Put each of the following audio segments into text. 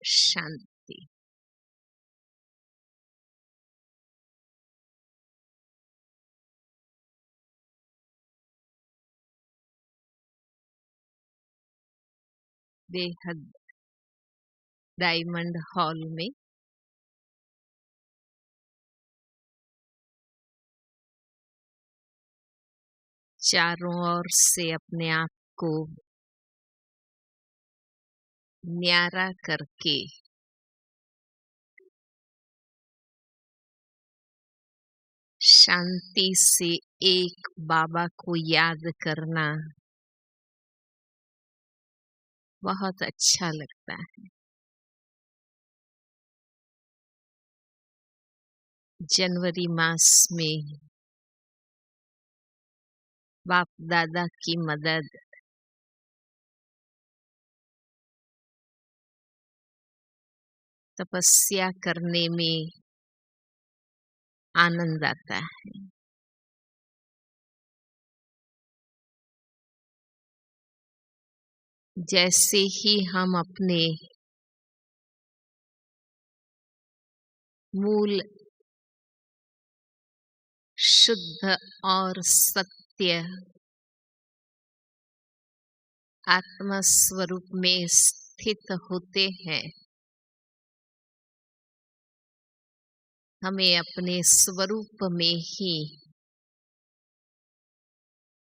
शांति। बेहद diamond hall में चारों ओर से अपने आप को न्यारा करके शांति से एक बाबा को याद करना बहुत अच्छा लगता है। जनवरी मास में बाप दादा की मदद, तपस्या करने में आनंद आता है। जैसे ही हम अपने मूल शुद्ध और सत्य आत्मा स्वरूप में स्थित होते हैं, हमें अपने स्वरूप में ही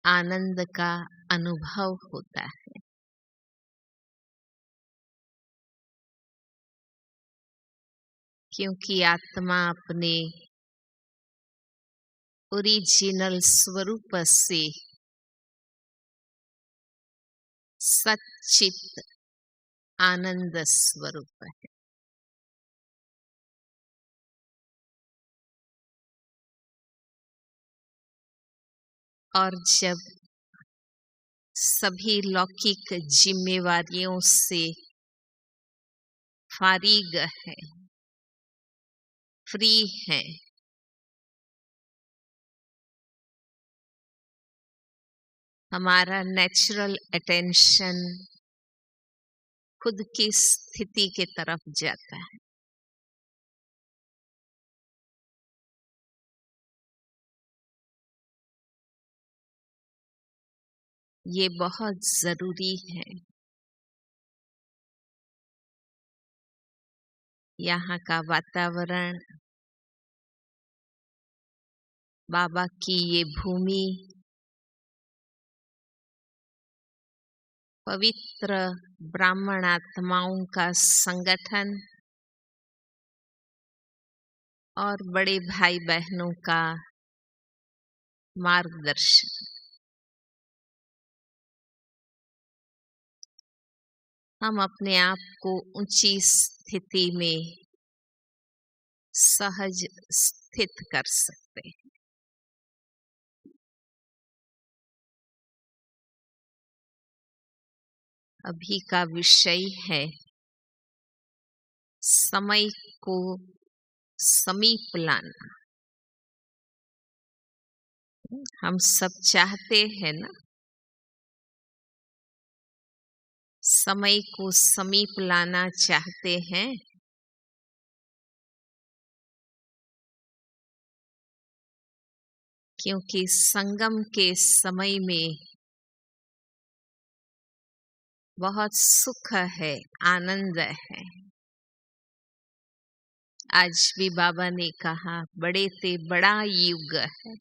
आनंद का अनुभव होता है। क्योंकि आत्मा अपने ओरिजिनल स्वरूप से सच्चित आनंद स्वरूप है। और जब सभी लौकिक जिम्मेवारियों से फारिग है, फ्री है, हमारा नेचुरल अटेंशन खुद की स्थिति के तरफ जाता है। ये बहुत जरूरी है। यहाँ का वातावरण, बाबा की ये भूमि, पवित्र ब्राह्मण आत्माओं का संगठन और बड़े भाई बहनों का मार्गदर्शन, हम अपने आप को ऊंची स्थिति में सहज स्थित कर सकते हैं। अभी का विषय है समय को समीप लाना। हम सब चाहते हैं ना, समय को समीप लाना चाहते हैं, क्योंकि संगम के समय में बहुत सुख है, आनंद है। आज भी बाबा ने कहा, बड़े ते बड़ा युग है,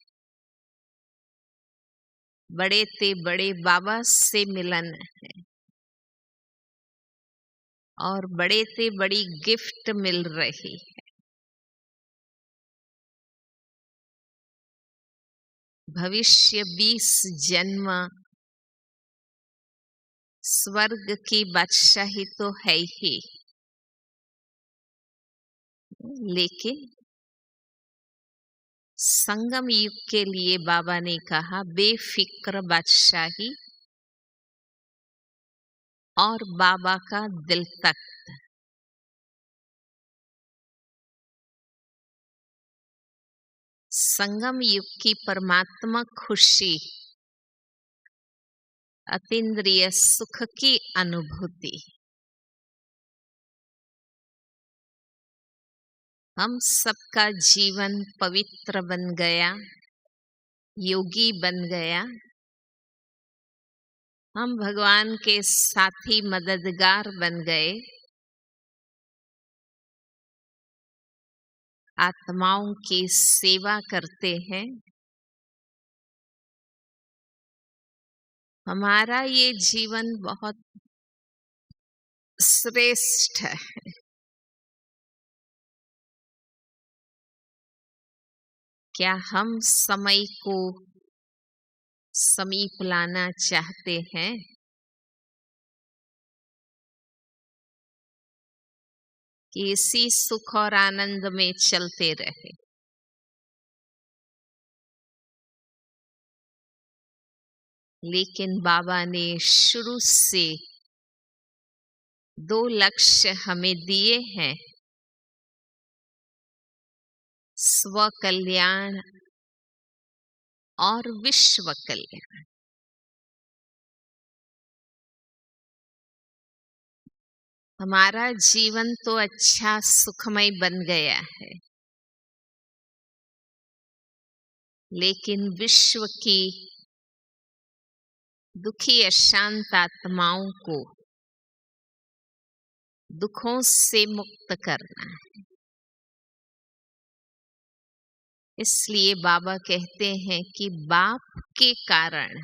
बड़े ते बड़े बाबा से मिलन है, और बड़े ते बड़ी गिफ्ट मिल रही है। भविष्य 20 जन्म स्वर्ग की बादशाही तो है ही, लेकिन संगम युग के लिए बाबा ने कहा बेफिक्र बादशाही और बाबा का दिल तख्त। संगम युग की परमात्मा खुशी, अतीन्द्रिय सुख की अनुभूति, हम सबका जीवन पवित्र बन गया, योगी बन गया। हम भगवान के साथी मददगार बन गए। आत्माओं की सेवा करते हैं। हमारा ये जीवन बहुत श्रेष्ठ है। क्या हम समय को समीप लाना चाहते हैं? कि इसी सुख और आनंद में चलते रहे? लेकिन बाबा ने शुरू से 2 लक्ष्य हमें दिए हैं, स्व कल्याण और विश्व कल्याण। हमारा जीवन तो अच्छा सुखमय बन गया है, लेकिन विश्व की दुखी अशांत आत्माओं को दुखों से मुक्त करना है। इसलिए बाबा कहते हैं कि बाप के कारण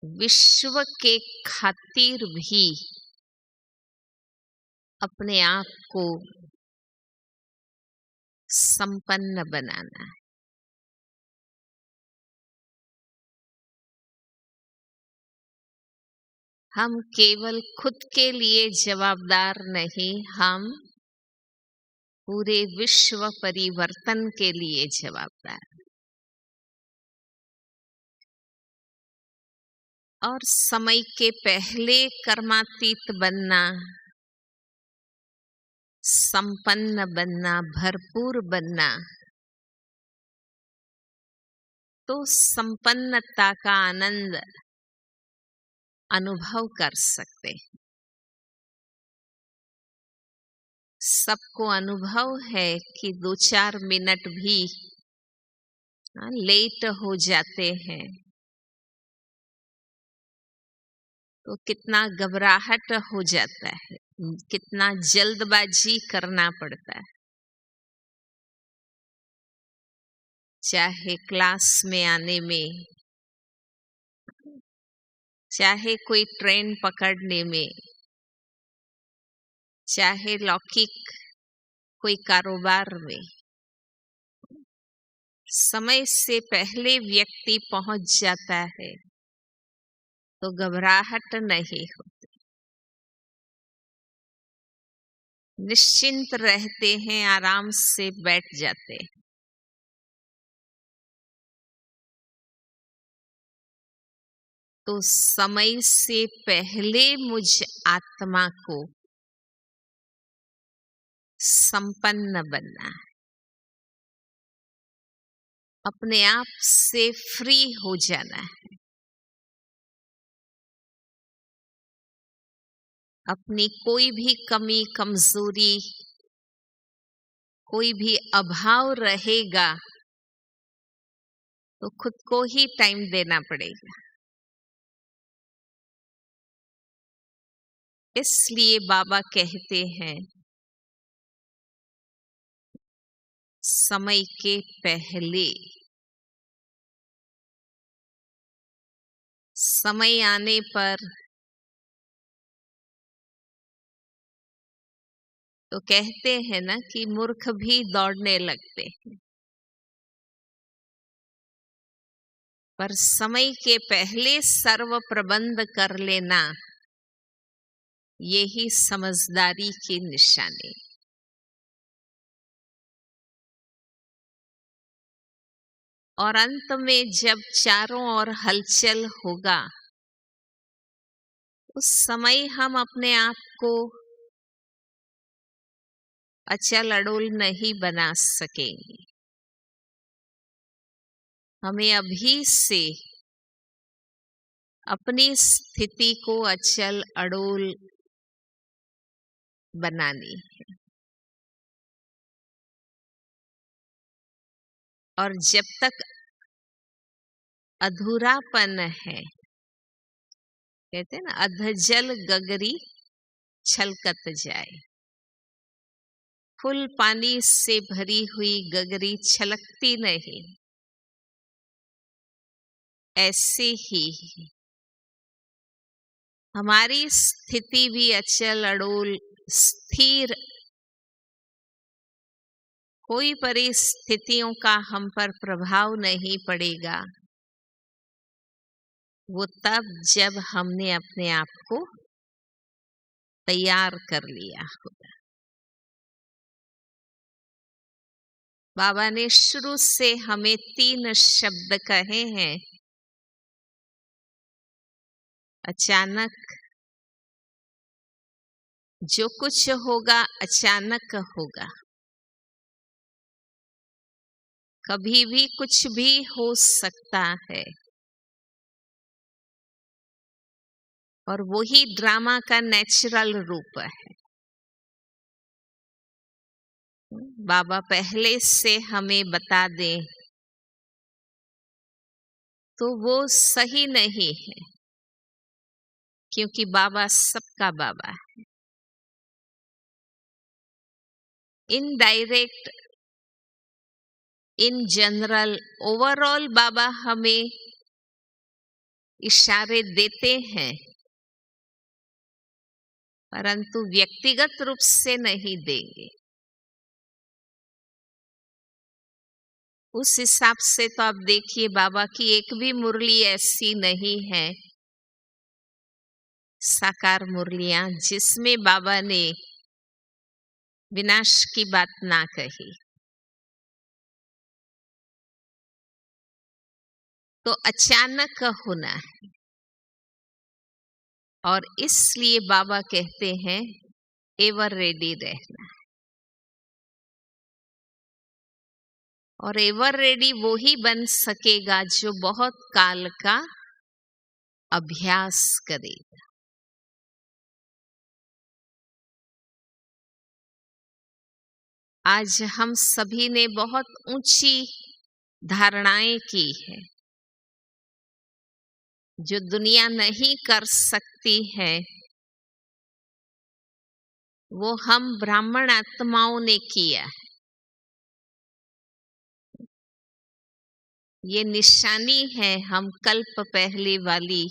विश्व के खातिर भी अपने आप को संपन्न बनाना है। हम केवल खुद के लिए जवाबदार नहीं, हम पूरे विश्व परिवर्तन के लिए जवाबदार। और समय के पहले कर्मातीत बनना, संपन्न बनना, भरपूर बनना, तो संपन्नता का आनंद अनुभव कर सकते हैं। सबको अनुभव है कि 2-4 मिनट भी लेट हो जाते हैं तो कितना घबराहट हो जाता है, कितना जल्दबाजी करना पड़ता है। चाहे क्लास में आने में, चाहे कोई ट्रेन पकड़ने में, चाहे लौकिक कोई कारोबार में, समय से पहले व्यक्ति पहुंच जाता है तो घबराहट नहीं होती, निश्चिंत रहते हैं, आराम से बैठ जाते हैं। तो समय से पहले मुझ आत्मा को संपन्न बनना है, अपने आप से फ्री हो जाना है, अपनी कोई भी कमी कमजोरी, कोई भी अभाव रहेगा तो खुद को ही टाइम देना पड़ेगा। इसलिए बाबा कहते हैं समय के पहले, समय आने पर तो कहते हैं ना कि मूर्ख भी दौड़ने लगते हैं, पर समय के पहले सर्व प्रबंध कर लेना यही समझदारी की निशानी। और अंत में जब चारों ओर हलचल होगा उस समय हम अपने आप को अचल अडोल नहीं बना सकेंगे। हमें अभी से अपनी स्थिति को अचल अडोल बनानी है। और जब तक अधूरापन है, कहते हैं ना, अधजल गगरी छलकत जाए। फुल पानी से भरी हुई गगरी छलकती नहीं, ऐसे ही हमारी स्थिति भी अचल अड़ोल स्थिर, कोई परिस्थितियों का हम पर प्रभाव नहीं पड़ेगा। वो तब जब हमने अपने आप को तैयार कर लिया होगा। बाबा ने शुरू से हमें 3 शब्द कहे हैं। अचानक, जो कुछ होगा अचानक होगा, कभी भी कुछ भी हो सकता है, और वही ड्रामा का नेचुरल रूप है। बाबा पहले से हमें बता दें तो वो सही नहीं है, क्योंकि बाबा सबका बाबा है। इनडायरेक्ट, इन जनरल, ओवरऑल बाबा हमें इशारे देते हैं, परंतु व्यक्तिगत रूप से नहीं देंगे। उस हिसाब से तो आप देखिए, बाबा की एक भी मुरली ऐसी नहीं है, साकार मुरलियां, जिसमें बाबा ने विनाश की बात ना कही। तो अचानक होना है, और इसलिए बाबा कहते हैं एवर रेडी रहना। और एवर रेडी वो ही बन सकेगा जो बहुत काल का अभ्यास करेगा। आज हम सभी ने बहुत ऊंची धारणाएं की है, जो दुनिया नहीं कर सकती है, वो हम ब्राह्मण आत्माओं ने किया। ये निशानी है हम कल्प पहले वाली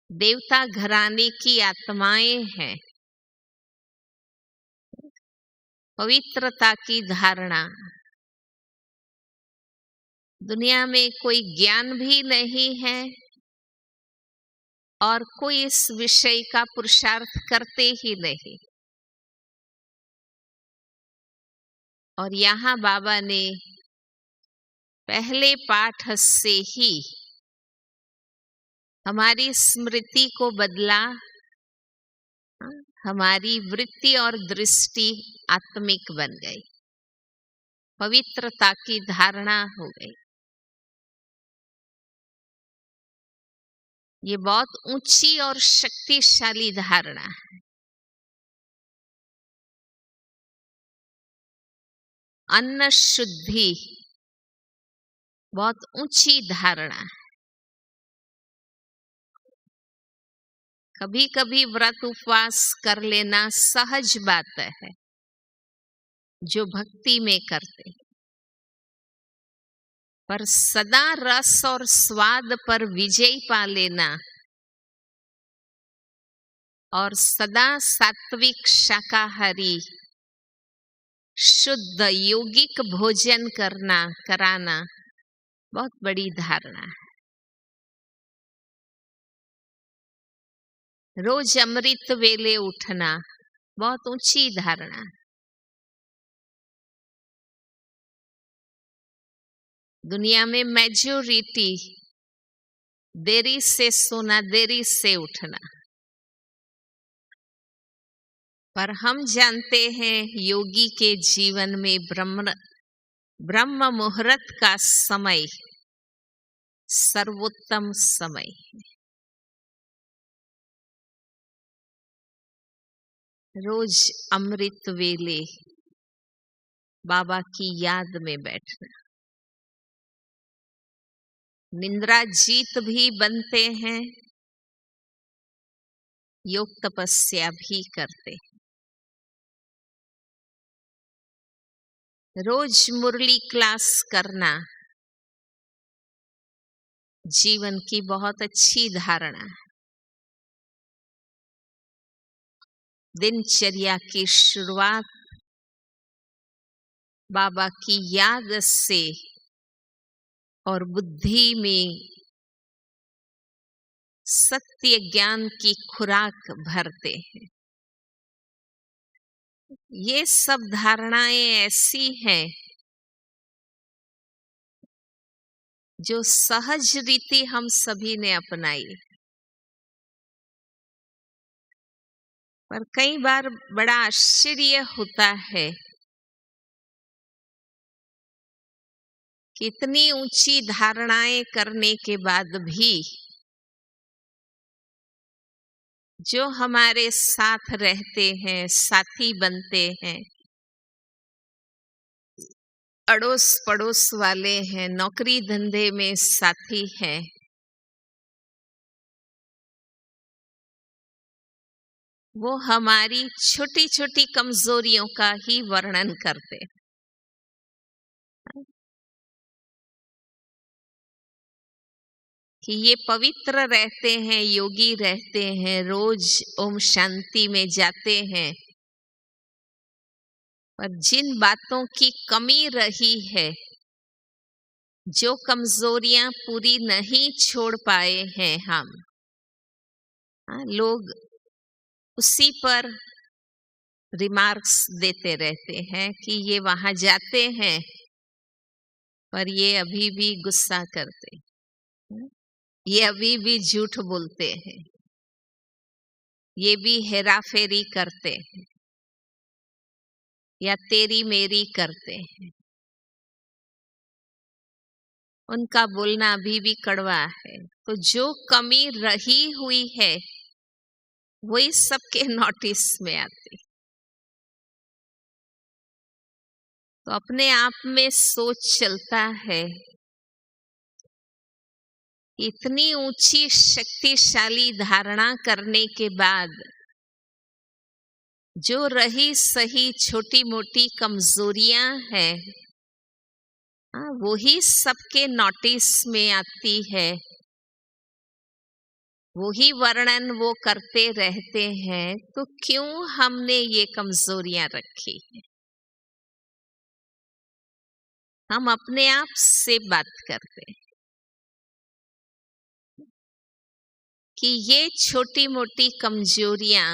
देवता घराने की आत्माएं हैं। पवित्रता की धारणा, दुनिया में कोई ज्ञान भी नहीं है और कोई इस विषय का पुरुषार्थ करते ही नहीं। और यहाँ बाबा ने पहले पाठ से ही हमारी स्मृति को बदला, हमारी वृत्ति और दृष्टि आत्मिक बन गई, पवित्रता की धारणा हो गई। ये बहुत ऊंची और शक्तिशाली धारणा है। अन्न शुद्धि बहुत ऊंची धारणा है। कभी कभी व्रत उपवास कर लेना सहज बात है, जो भक्ति में करते, पर सदा रस और स्वाद पर विजय पा लेना और सदा सात्विक शाकाहारी शुद्ध योगिक भोजन कराना बहुत बड़ी धारणा है। रोज अमृत वेले उठना बहुत ऊंची धारणा। दुनिया में मेजॉरिटी देरी से सोना, देरी से उठना, पर हम जानते हैं योगी के जीवन में ब्रह्म मुहूर्त का समय सर्वोत्तम समय है। रोज अमृत वेले बाबा की याद में बैठना, निंद्रा जीत भी बनते हैं, योग तपस्या भी करते हैं। रोज मुरली क्लास करना जीवन की बहुत अच्छी धारणा है। दिनचर्या की शुरुआत बाबा की याद से और बुद्धि में सत्य ज्ञान की खुराक भरते हैं। ये सब धारणाएं ऐसी हैं जो सहज रीति हम सभी ने अपनाई, पर कई बार बड़ा आश्चर्य होता है कि इतनी ऊंची धारणाएं करने के बाद भी जो हमारे साथ रहते हैं, साथी बनते हैं, अड़ोस पड़ोस वाले हैं, नौकरी धंधे में साथी हैं, वो हमारी छोटी छोटी कमजोरियों का ही वर्णन करते हैं। कि ये पवित्र रहते हैं, योगी रहते हैं, रोज ओम शांति में जाते हैं, पर जिन बातों की कमी रही है, जो कमजोरियां पूरी नहीं छोड़ पाए हैं हम, लोग उसी पर रिमार्क्स देते रहते हैं कि ये वहां जाते हैं पर ये अभी भी गुस्सा करते, ये अभी भी झूठ बोलते हैं, ये भी हेरा फेरी करते हैं या तेरी मेरी करते हैं। उनका बोलना अभी भी कड़वा है। तो जो कमी रही हुई है वही सबके नोटिस में आती। तो अपने आप में सोच चलता है, इतनी ऊंची शक्तिशाली धारणा करने के बाद जो रही सही छोटी मोटी कमजोरियां हैं, वही सबके नोटिस में आती है, वही वर्णन वो करते रहते हैं, तो क्यों हमने ये कमजोरियां रखी है? हम अपने आप से बात करते हैं कि ये छोटी मोटी कमजोरियां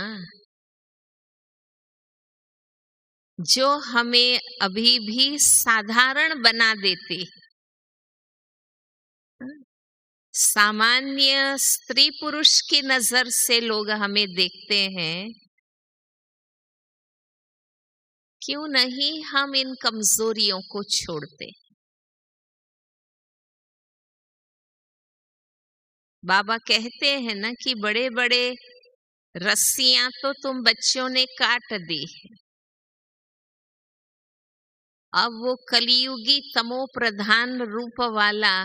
जो हमें अभी भी साधारण बना देती, सामान्य स्त्री पुरुष की नजर से लोग हमें देखते हैं, क्यों नहीं हम इन कमजोरियों को छोड़ते? बाबा कहते हैं ना कि बड़े बड़े रस्सियां तो तुम बच्चों ने काट दी, अब वो कलियुगी तमो प्रधान रूप वाला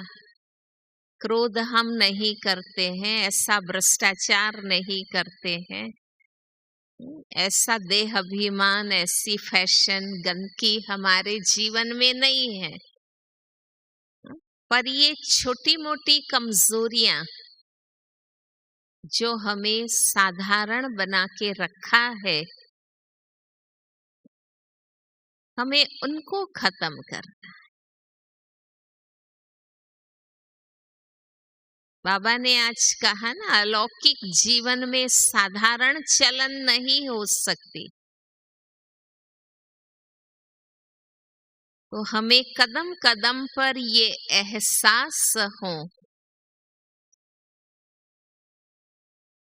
क्रोध हम नहीं करते हैं, ऐसा भ्रष्टाचार नहीं करते हैं, ऐसा देह अभिमान, ऐसी फैशन गंदगी हमारे जीवन में नहीं है। पर ये छोटी मोटी कमजोरियां जो हमें साधारण बना के रखा है, हमें उनको खत्म करना है। बाबा ने आज कहा ना, अलौकिक जीवन में साधारण चलन नहीं हो सकती। तो हमें कदम कदम पर ये एहसास हो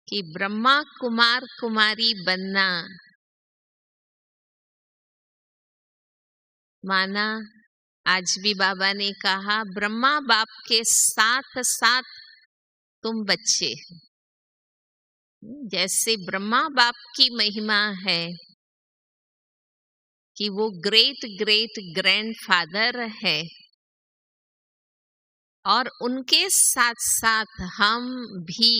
कि ब्रह्मा कुमार कुमारी बनना माना, आज भी बाबा ने कहा, ब्रह्मा बाप के साथ साथ तुम बच्चे हो। जैसे ब्रह्मा बाप की महिमा है कि वो ग्रेट ग्रेट ग्रैंडफादर है, और उनके साथ साथ हम भी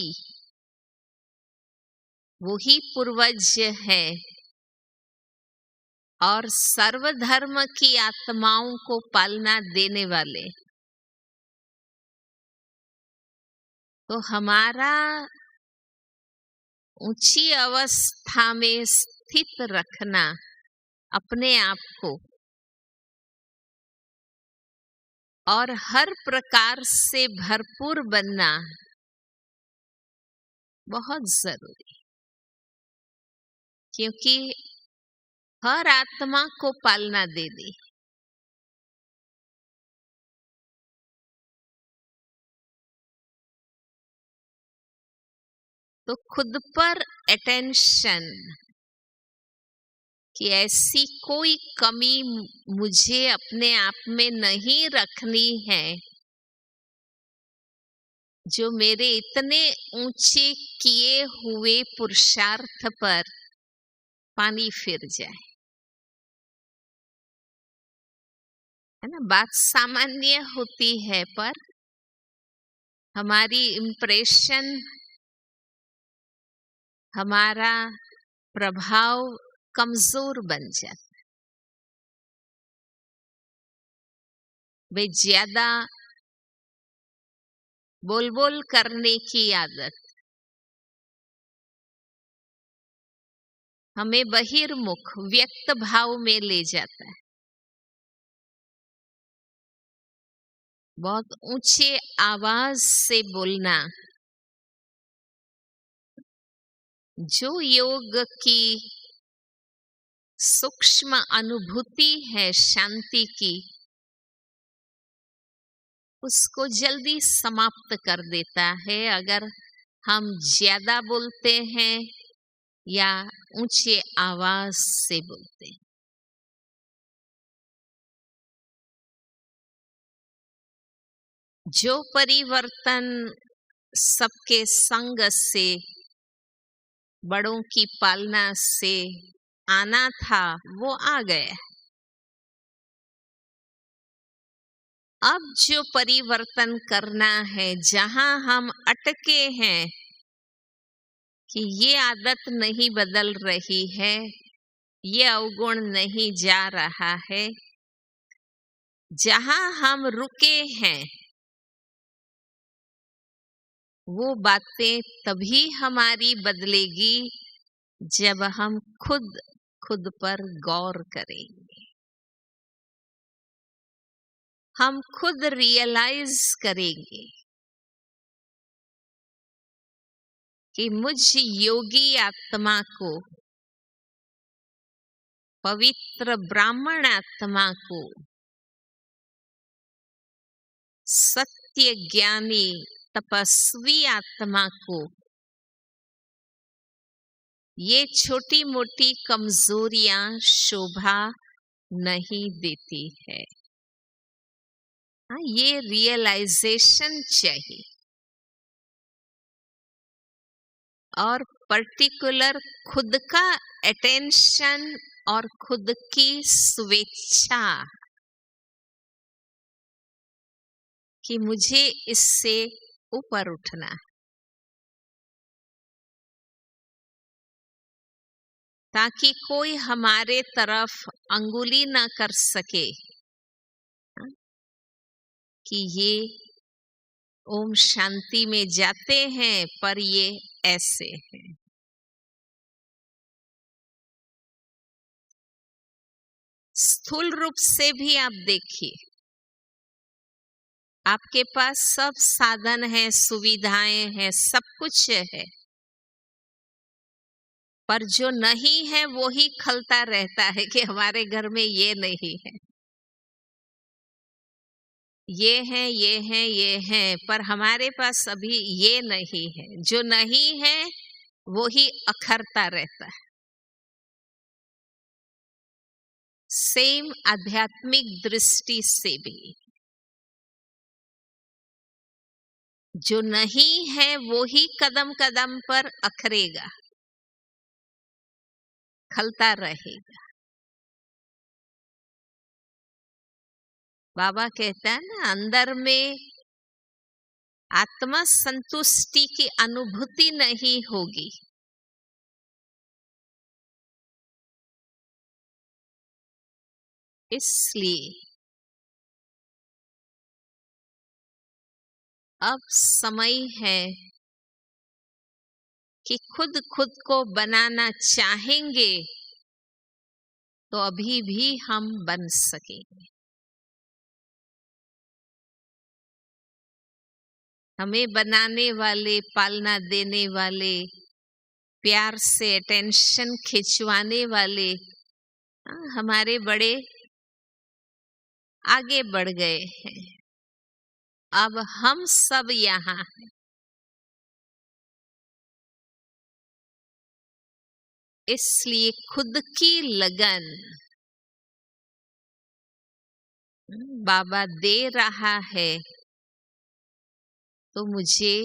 वही पूर्वज है और सर्वधर्म की आत्माओं को पालना देने वाले। तो हमारा ऊंची अवस्था में स्थित रखना अपने आप को और हर प्रकार से भरपूर बनना बहुत जरूरी, क्योंकि हर आत्मा को पालना दे दी। तो खुद पर अटेंशन कि ऐसी कोई कमी मुझे अपने आप में नहीं रखनी है जो मेरे इतने ऊंचे किए हुए पुरुषार्थ पर पानी फिर जाए। है ना, बात सामान्य होती है पर हमारी इम्प्रेशन, हमारा प्रभाव कमजोर बन जाता। वे ज्यादा बोल बोल करने की आदत हमें बहिर्मुख व्यक्त भाव में ले जाता है। बहुत ऊंचे आवाज से बोलना जो योग की सूक्ष्म अनुभूति है शांति की, उसको जल्दी समाप्त कर देता है अगर हम ज्यादा बोलते हैं या ऊंचे आवाज से बोलते हैं। जो परिवर्तन सबके संग से, बड़ों की पालना से आना था वो आ गया। अब जो परिवर्तन करना है, जहां हम अटके हैं कि ये आदत नहीं बदल रही है, ये अवगुण नहीं जा रहा है, जहां हम रुके हैं वो बातें तभी हमारी बदलेगी जब हम खुद पर गौर करेंगे। हम खुद रियलाइज करेंगे कि मुझ योगी आत्मा को, पवित्र ब्राह्मण आत्मा को, सत्य ज्ञानी तपस्वी आत्मा को ये छोटी मोटी कमजोरियां शोभा नहीं देती है। ये रियलाइजेशन चाहिए और पर्टिकुलर खुद का अटेंशन और खुद की स्वेच्छा कि मुझे इससे ऊपर उठना है, ताकि कोई हमारे तरफ अंगुली ना कर सके कि ये ओम शांति में जाते हैं पर ये ऐसे हैं। स्थूल रूप से भी आप देखिए, आपके पास सब साधन है, सुविधाएं हैं, सब कुछ है, पर जो नहीं है वो ही खलता रहता है कि हमारे घर में ये नहीं है, ये है, ये है, ये है, पर हमारे पास अभी ये नहीं है। जो नहीं है वो ही अखरता रहता है। सेम आध्यात्मिक दृष्टि से भी जो नहीं है वो ही कदम कदम पर अखरेगा, खलता रहेगा। बाबा कहता है ना, अंदर में आत्मा संतुष्टि की अनुभूति नहीं होगी। इसलिए अब समय है कि खुद खुद को बनाना चाहेंगे तो अभी भी हम बन सकेंगे। हमें बनाने वाले, पालना देने वाले, प्यार से अटेंशन खिंचवाने वाले हमारे बड़े आगे बढ़ गए हैं। अब हम सब यहाँ हैं। इसलिए खुद की लगन बाबा दे रहा है तो मुझे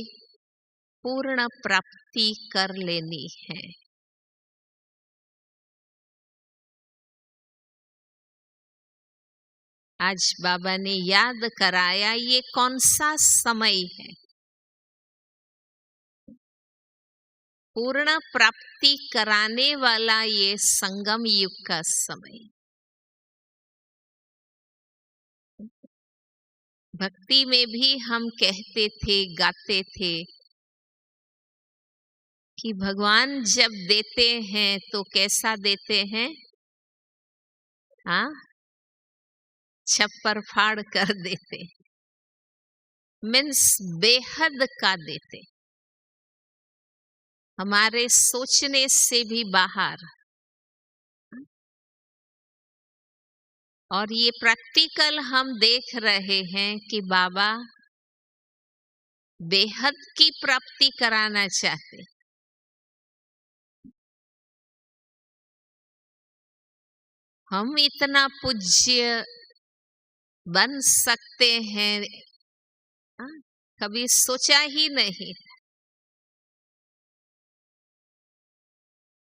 पूर्ण प्राप्ति कर लेनी है। आज बाबा ने याद कराया ये कौन सा समय है। पूर्ण प्राप्ति कराने वाला ये संगम युग का समय। भक्ति में भी हम कहते थे, गाते थे कि भगवान जब देते हैं तो कैसा देते हैं? हाँ, छप्पर फाड़ कर देते, मीन्स बेहद का देते, हमारे सोचने से भी बाहर। और ये प्रैक्टिकल हम देख रहे हैं कि बाबा बेहद की प्राप्ति कराना चाहते। हम इतना पूज्य बन सकते हैं, कभी सोचा ही नहीं।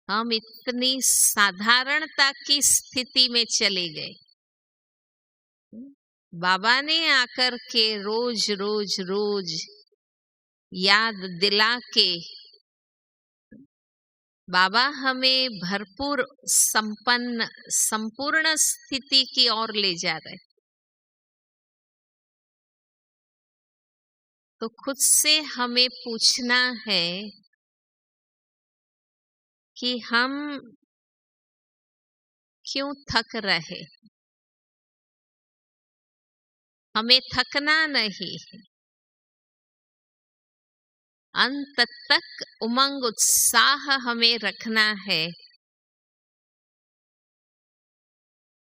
हम इतनी साधारणता की स्थिति में चले गए। बाबा ने आकर के रोज रोज रोज याद दिला के बाबा हमें भरपूर संपन्न संपूर्ण स्थिति की ओर ले जा रहे। तो खुद से हमें पूछना है कि हम क्यों थक रहे। हमें थकना नहीं है, अंत तक उमंग उत्साह हमें रखना है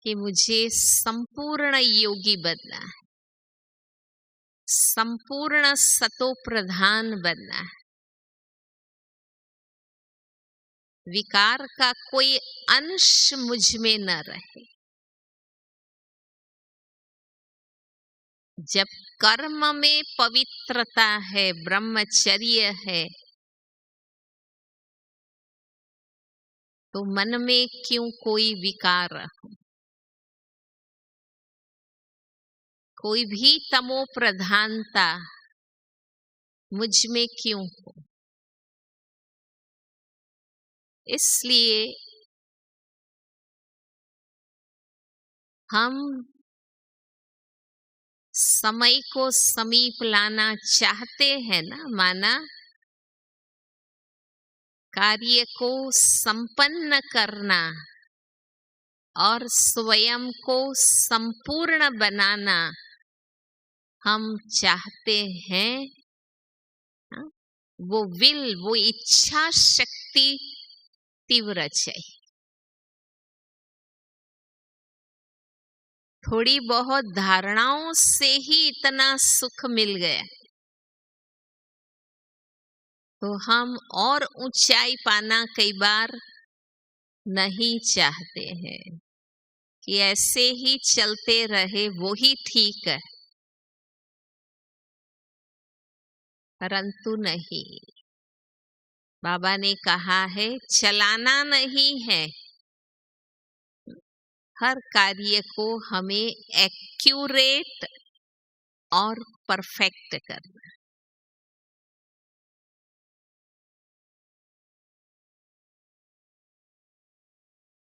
कि मुझे संपूर्ण योगी बनना है, संपूर्ण सतो प्रधान बनना है। विकार का कोई अंश मुझ में न रहे। जब कर्म में पवित्रता है, ब्रह्मचर्य है, तो मन में क्यों कोई विकार हो, कोई भी तमो प्रधानता मुझ में क्यों हो। इसलिए हम समय को समीप लाना चाहते हैं ना, माना कार्य को संपन्न करना और स्वयं को संपूर्ण बनाना हम चाहते हैं। वो विल, वो इच्छा शक्ति तीव्र चाहिए। थोड़ी बहुत धारणाओं से ही इतना सुख मिल गया तो हम और ऊंचाई पाना कई बार नहीं चाहते हैं कि ऐसे ही चलते रहे वो ही ठीक है। परंतु नहीं, बाबा ने कहा है चलाना नहीं है, हर कार्य को हमें एक्यूरेट और परफेक्ट करना।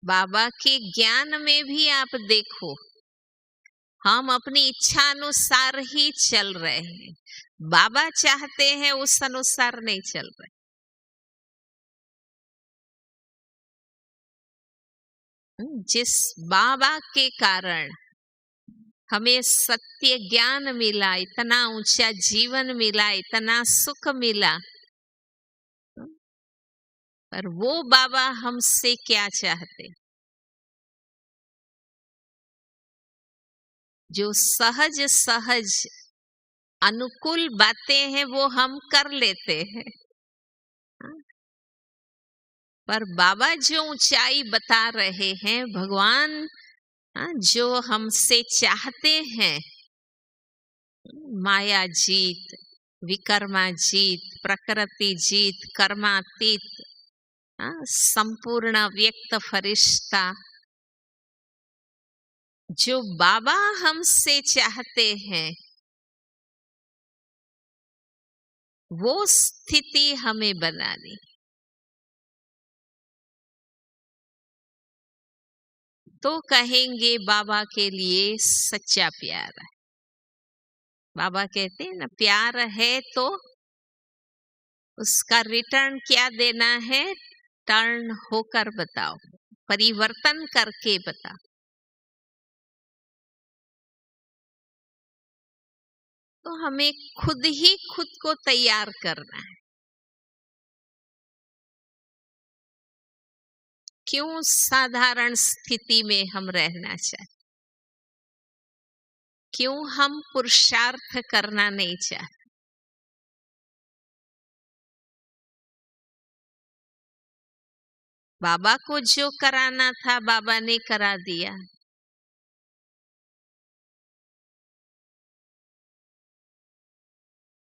बाबा के ज्ञान में भी आप देखो, हम अपनी इच्छा अनुसार ही चल रहे हैं, बाबा चाहते हैं उस अनुसार नहीं चल रहे। जिस बाबा के कारण हमें सत्य ज्ञान मिला, इतना ऊंचा जीवन मिला, इतना सुख मिला, पर वो बाबा हमसे क्या चाहते? जो सहज सहज अनुकूल बातें हैं वो हम कर लेते हैं, पर बाबा जो ऊंचाई बता रहे हैं, भगवान जो हमसे चाहते हैं, माया जीत, विकर्मा जीत, प्रकृति जीत, कर्मातीत, संपूर्ण व्यक्त फरिश्ता, जो बाबा हमसे चाहते हैं वो स्थिति हमें बनानी। तो कहेंगे बाबा के लिए सच्चा प्यार है। बाबा कहते हैं ना, प्यार है तो उसका रिटर्न क्या देना है? टर्न होकर बताओ, परिवर्तन करके बताओ। तो हमें खुद ही खुद को तैयार करना है। क्यों साधारण स्थिति में हम रहना चाहते? क्यों हम पुरुषार्थ करना नहीं चाहते? बाबा को जो कराना था बाबा ने करा दिया।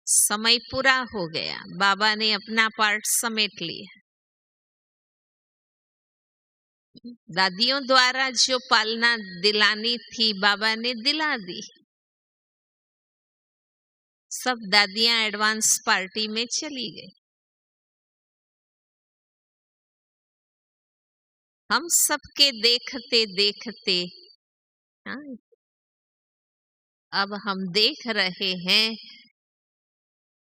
समय पूरा हो गया, बाबा ने अपना पार्ट समेट लिया। दादियों द्वारा जो पालना दिलानी थी बाबा ने दिला दी। सब दादियां एडवांस पार्टी में चली गई। हम सबके देखते देखते अब हम देख रहे हैं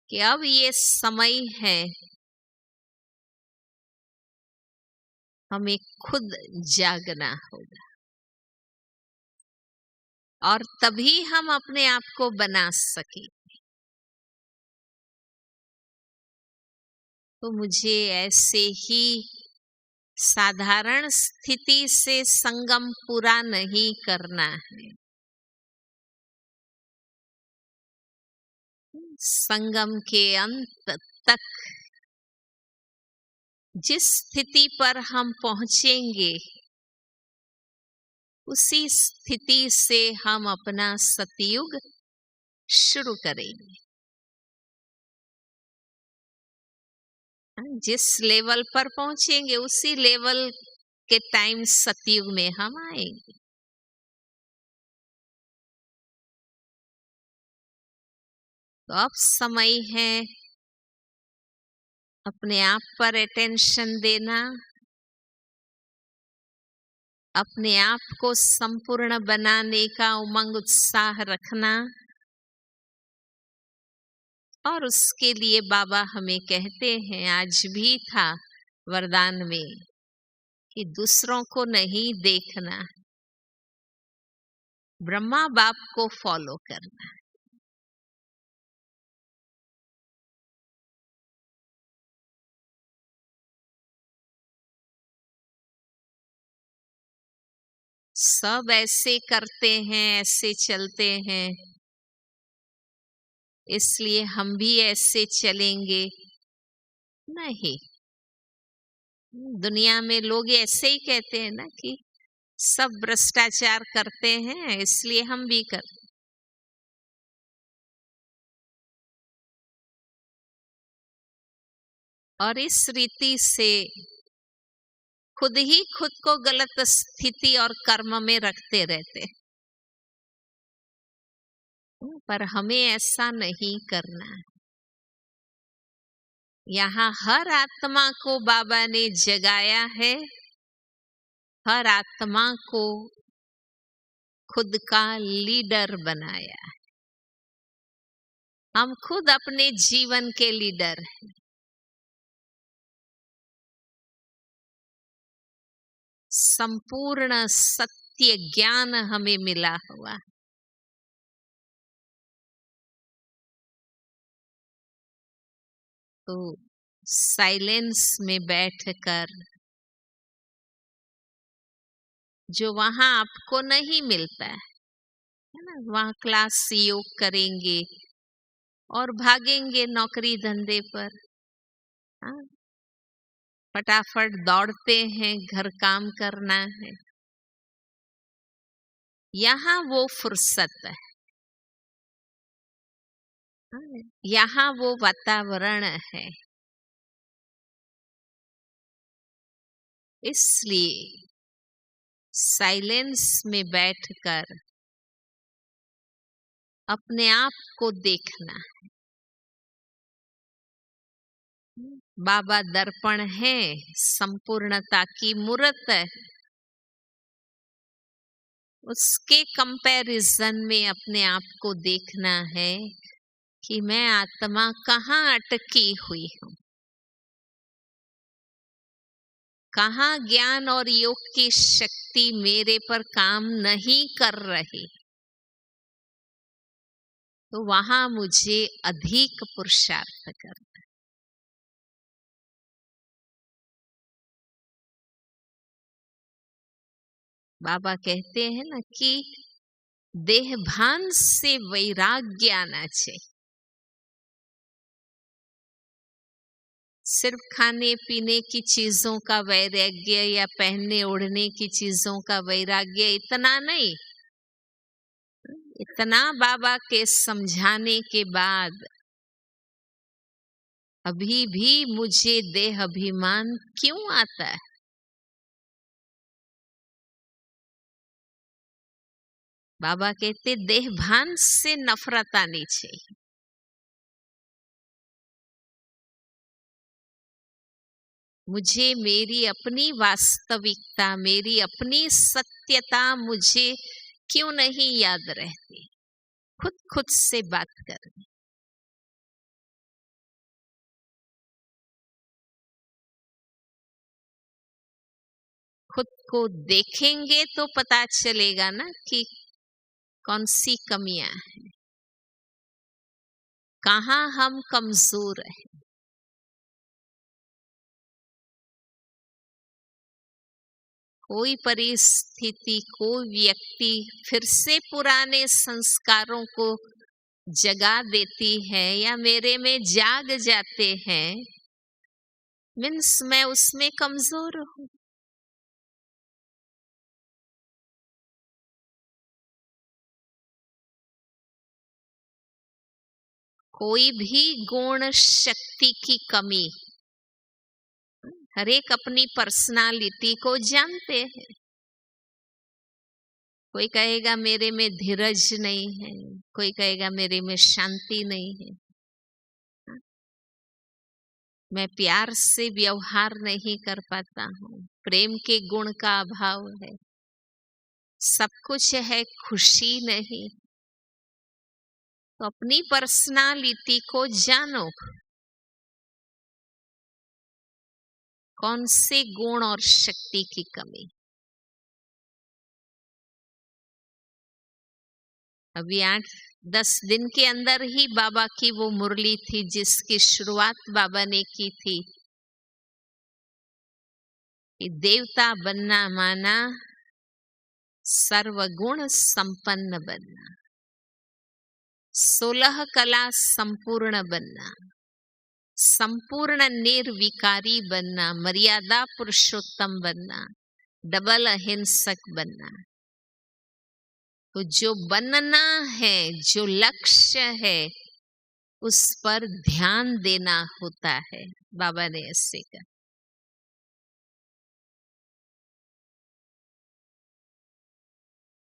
कि अब ये समय है हमें खुद जागना होगा, और तभी हम अपने आप को बना सकेंगे। तो मुझे ऐसे ही साधारण स्थिति से संगम पूरा नहीं करना है। संगम के अंत तक जिस स्थिति पर हम पहुंचेंगे उसी स्थिति से हम अपना सतयुग शुरू करेंगे। जिस लेवल पर पहुंचेंगे उसी लेवल के टाइम सतयुग में हम आएंगे। तो अब समय है अपने आप पर अटेंशन देना, अपने आप को संपूर्ण बनाने का उमंग उत्साह रखना, और उसके लिए बाबा हमें कहते हैं, आज भी था वरदान में, कि दूसरों को नहीं देखना, ब्रह्मा बाप को फॉलो करना। सब ऐसे करते हैं, ऐसे चलते हैं, इसलिए हम भी ऐसे चलेंगे। नहीं, दुनिया में लोग ऐसे ही कहते हैं ना कि सब भ्रष्टाचार करते हैं इसलिए हम भी करते। और इस रीति से खुद ही खुद को गलत स्थिति और कर्म में रखते रहते। पर हमें ऐसा नहीं करना। यहाँ हर आत्मा को बाबा ने जगाया है हर आत्मा को खुद का लीडर बनाया। हम खुद अपने जीवन के लीडर हैं। संपूर्ण सत्य ज्ञान हमें मिला हुआ। तो साइलेंस में बैठकर जो वहां आपको नहीं मिलता है ना, वहां क्लास योग करेंगे और भागेंगे नौकरी धंधे पर। हाँ, फटाफट दौड़ते हैं, घर काम करना है। यहाँ वो फुर्सत है, यहाँ वो वातावरण है। इसलिए साइलेंस में बैठकर अपने आप को देखना है। बाबा दर्पण है, संपूर्णता की मूर्त है। उसके कंपैरिजन में अपने आप को देखना है कि मैं आत्मा कहाँ अटकी हुई हूँ, कहाँ ज्ञान और योग की शक्ति मेरे पर काम नहीं कर रही। तो वहां मुझे अधिक पुरुषार्थ करना। बाबा कहते हैं ना कि देहभान से वैराग्य आना चाहिए। सिर्फ खाने पीने की चीजों का वैराग्य या पहनने ओढ़ने की चीजों का वैराग्य इतना नहीं। इतना बाबा के समझाने के बाद अभी भी मुझे देह अभिमान क्यों आता है? बाबा कहते देहभान से नफरत आनी चाहिए। मुझे मेरी अपनी वास्तविकता, मेरी अपनी सत्यता मुझे क्यों नहीं याद रहती? खुद से बात करनी। खुद को देखेंगे तो पता चलेगा ना कि कौन सी कमियां हैं, कहाँ हम कमजोर हैं। कोई परिस्थिति, कोई व्यक्ति फिर से पुराने संस्कारों को जगा देती है या मेरे में जाग जाते हैं, मीन्स मैं उसमें कमजोर हूं। कोई भी गुण शक्ति की कमी, हर एक अपनी पर्सनालिटी को जानते हैं। कोई कहेगा मेरे में धीरज नहीं है, कोई कहेगा मेरे में शांति नहीं है, मैं प्यार से व्यवहार नहीं कर पाता हूँ, प्रेम के गुण का अभाव है, सब कुछ है खुशी नहीं। तो अपनी पर्सनालिटी को जानो, कौन से गुण और शक्ति की कमी। अभी 8-10 दिन के अंदर ही बाबा की वो मुरली थी जिसकी शुरुआत बाबा ने की थी कि देवता बनना माना सर्वगुण संपन्न बनना, 16 कला संपूर्ण बनना, संपूर्ण निर्विकारी बनना, मर्यादा पुरुषोत्तम बनना, डबल अहिंसक बनना। तो जो बनना है, जो लक्ष्य है, उस पर ध्यान देना होता है। बाबा ने ऐसे कहा।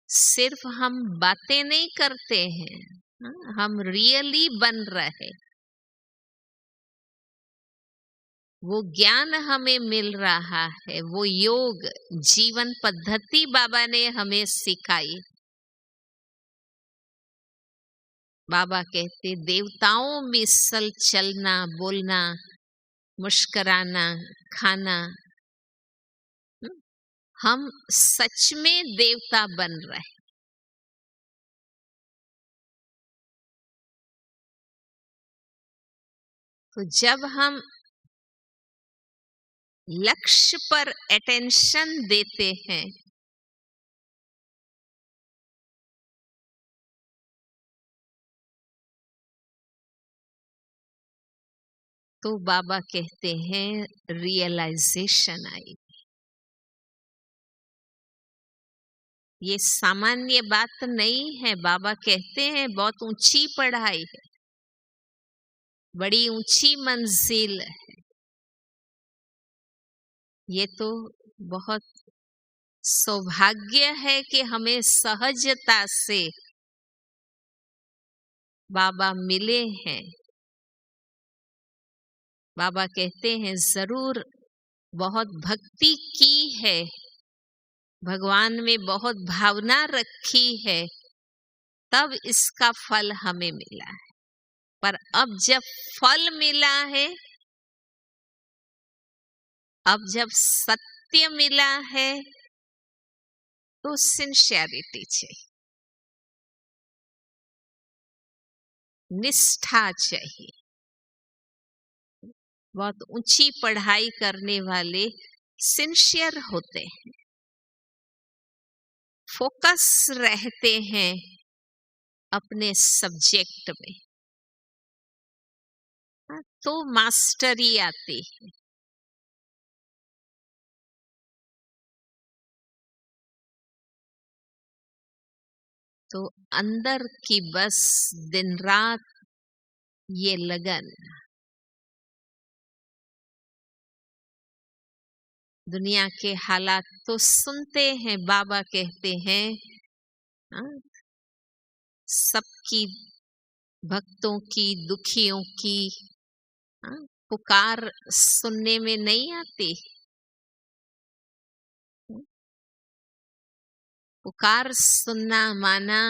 सिर्फ हम बातें नहीं करते हैं, हम रियली बन रहे। वो ज्ञान हमें मिल रहा है, वो योग जीवन पद्धति बाबा ने हमें सिखाई। बाबा कहते देवताओं मिसल चलना, बोलना, मुस्कुराना, खाना। हम सच में देवता बन रहे। तो जब हम लक्ष्य पर अटेंशन देते हैं, तो बाबा कहते हैं रियलाइजेशन आई। ये सामान्य बात नहीं है। बाबा कहते हैं बहुत ऊंची पढ़ाई है, बड़ी ऊंची मंजिल है। ये तो बहुत सौभाग्य है कि हमें सहजता से बाबा मिले हैं। बाबा कहते हैं जरूर बहुत भक्ति की है, भगवान में बहुत भावना रखी है, तब इसका फल हमें मिला है। पर अब जब फल मिला है, अब जब सत्य मिला है, तो सिंसियरिटी चाहिए, निष्ठा चाहिए। बहुत ऊंची पढ़ाई करने वाले सिंसियर होते हैं, फोकस रहते हैं अपने सब्जेक्ट में, तो मास्टरी आती है। तो अंदर की बस दिन रात ये लगन। दुनिया के हालात तो सुनते हैं, बाबा कहते हैं सबकी, भक्तों की, दुखियों की पुकार सुनने में नहीं आती। पुकार सुनना माना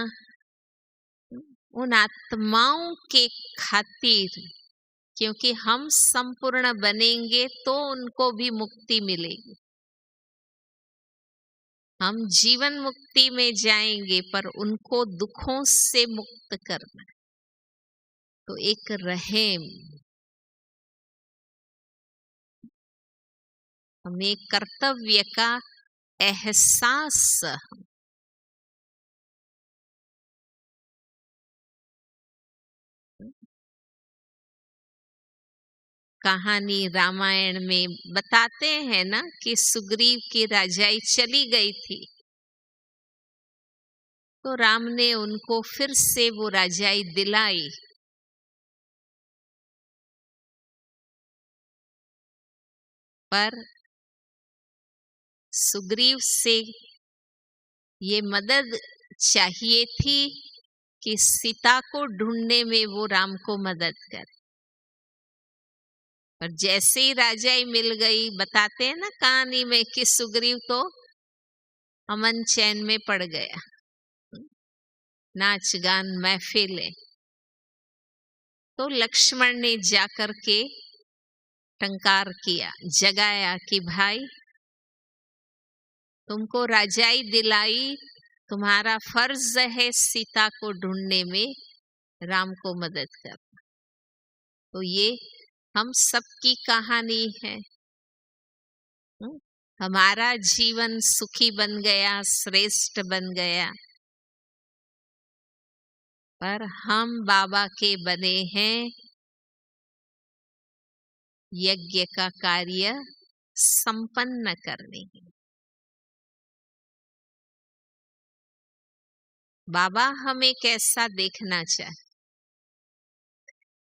उन आत्माओं के खातिर, क्योंकि हम संपूर्ण बनेंगे तो उनको भी मुक्ति मिलेगी। हम जीवन मुक्ति में जाएंगे, पर उनको दुखों से मुक्त करना। तो एक रहम, हमें कर्तव्य का एहसास। कहानी रामायण में बताते हैं ना कि सुग्रीव की राजाई चली गई थी, तो राम ने उनको फिर से वो राजाई दिलाई। पर सुग्रीव से ये मदद चाहिए थी कि सीता को ढूंढने में वो राम को मदद करे। और जैसे ही राजाई मिल गई, बताते हैं ना कहानी में कि सुग्रीव तो अमन चैन में पड़ गया, नाच गान महफिल। तो लक्ष्मण ने जाकर के टंकार किया, जगाया कि भाई तुमको राजाई दिलाई, तुम्हारा फर्ज है सीता को ढूंढने में राम को मदद करना। तो ये हम सबकी कहानी है। हमारा जीवन सुखी बन गया, श्रेष्ठ बन गया, पर हम बाबा के बने हैं यज्ञ का कार्य संपन्न करने। बाबा हमें कैसा देखना चाहे,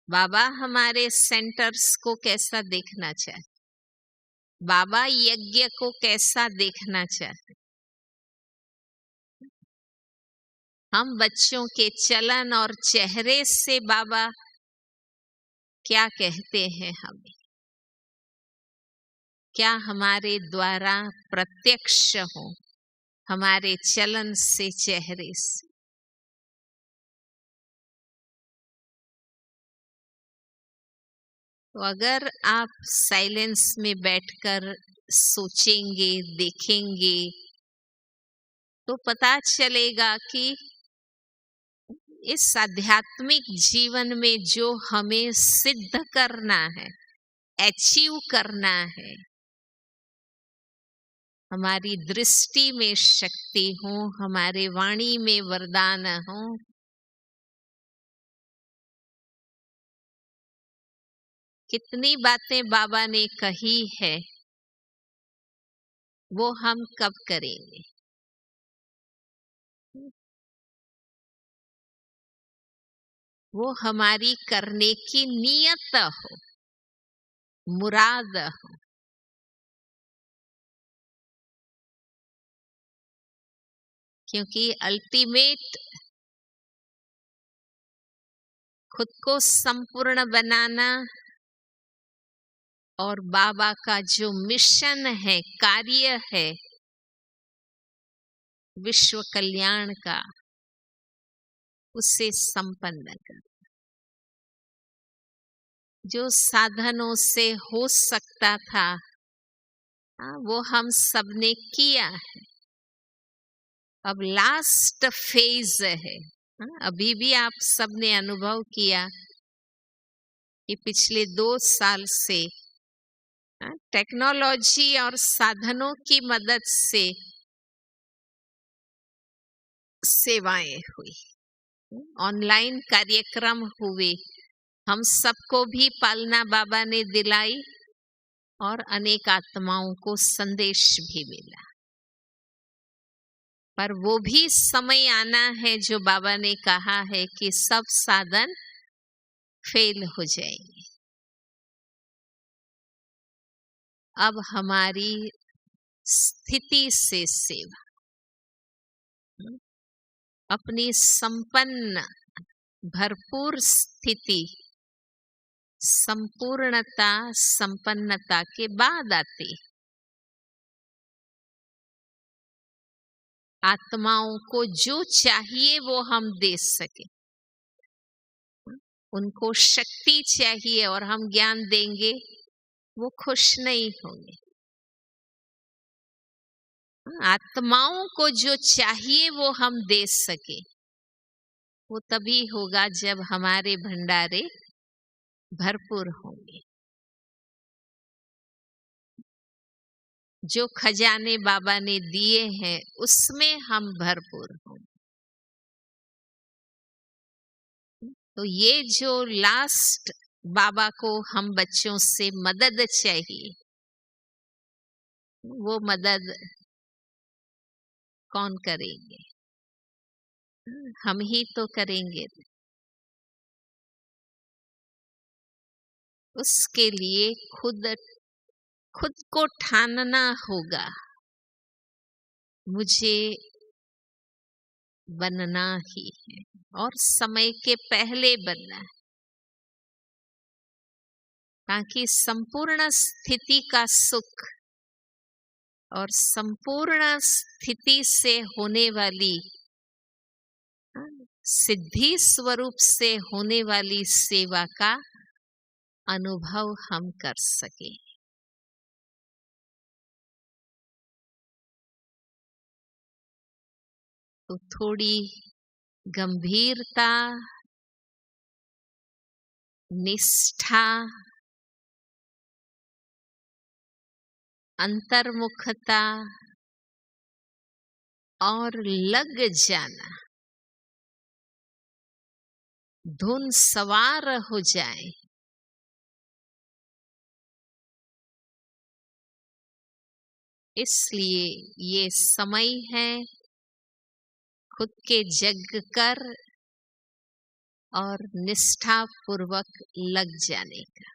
बाबा हमारे सेंटर्स को कैसा देखना चाहे, बाबा यज्ञ को कैसा देखना चाहते। हम बच्चों के चलन और चेहरे से बाबा क्या कहते हैं हमें। क्या हमारे द्वारा प्रत्यक्ष हो, हमारे चलन से, चेहरे से। तो अगर आप साइलेंस में बैठकर सोचेंगे, देखेंगे, तो पता चलेगा कि इस आध्यात्मिक जीवन में जो हमें सिद्ध करना है, अचीव करना है, हमारी दृष्टि में शक्ति हो, हमारे वाणी में वरदान हो, कितनी बातें बाबा ने कही है, वो हम कब करेंगे? वो हमारी करने की नियत हो, मुराद हो। क्योंकि अल्टीमेट खुद को संपूर्ण बनाना और बाबा का जो मिशन है, कार्य है विश्व कल्याण का, उसे संपन्न कर। जो साधनों से हो सकता था, वो हम सबने किया है। अब लास्ट फेज है। अभी भी आप सबने अनुभव किया कि पिछले 2 साल से टेक्नोलॉजी और साधनों की मदद से सेवाएं हुई, ऑनलाइन कार्यक्रम हुए, हम सबको भी पालना बाबा ने दिलाई और अनेक आत्माओं को संदेश भी मिला। पर वो भी समय आना है जो बाबा ने कहा है कि सब साधन फेल हो जाएंगे। अब हमारी स्थिति से सेवा, अपनी संपन्न भरपूर स्थिति, संपूर्णता, संपन्नता के बाद आती आत्माओं को जो चाहिए वो हम दे सके। उनको शक्ति चाहिए और हम ज्ञान देंगे, वो खुश नहीं होंगे। आत्माओं को जो चाहिए वो हम दे सके, वो तभी होगा जब हमारे भंडारे भरपूर होंगे। जो खजाने बाबा ने दिए हैं उसमें हम भरपूर होंगे। तो ये जो लास्ट बाबा को हम बच्चों से मदद चाहिए, वो मदद कौन करेंगे? हम ही तो करेंगे। उसके लिए खुद को ठानना होगा, मुझे बनना ही है और समय के पहले बनना है, ताकि संपूर्ण स्थिति का सुख और संपूर्ण स्थिति से होने वाली सिद्धि स्वरूप से होने वाली सेवा का अनुभव हम कर सके। तो थोड़ी गंभीरता, निष्ठा, अंतर्मुखता और लग जाना, धुन सवार हो जाए, इसलिए ये समय है खुद के जग कर और निष्ठा पूर्वक लग जाने का।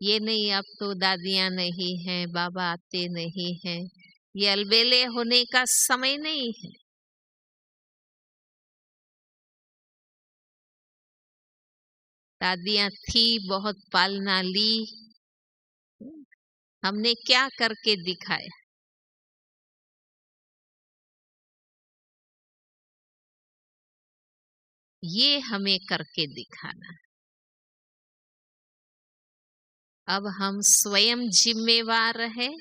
ये नहीं अब तो दादियां नहीं हैं, बाबा आते नहीं हैं, ये अलबेले होने का समय नहीं है। दादियां थी, बहुत पालना ली, हमने क्या करके दिखाया? ये हमें करके दिखाना। अब हम स्वयं जिम्मेवार हैं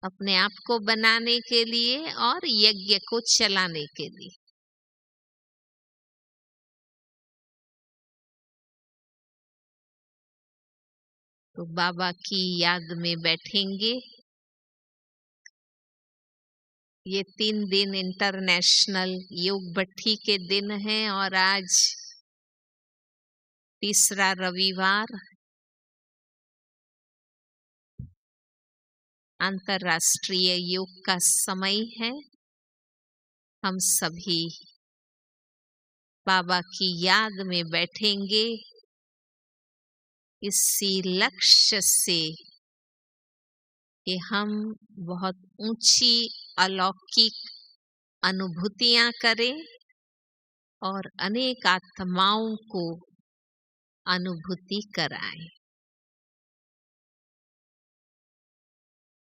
अपने आप को बनाने के लिए और यज्ञ को चलाने के लिए। तो बाबा की याद में बैठेंगे। ये 3 दिन इंटरनेशनल योग भट्ठी के दिन हैं और आज तीसरा रविवार अंतर्राष्ट्रीय योग का समय है। हम सभी बाबा की याद में बैठेंगे इसी लक्ष्य से कि हम बहुत ऊंची अलौकिक अनुभूतियां करें और अनेक आत्माओं को अनुभूति कराएं।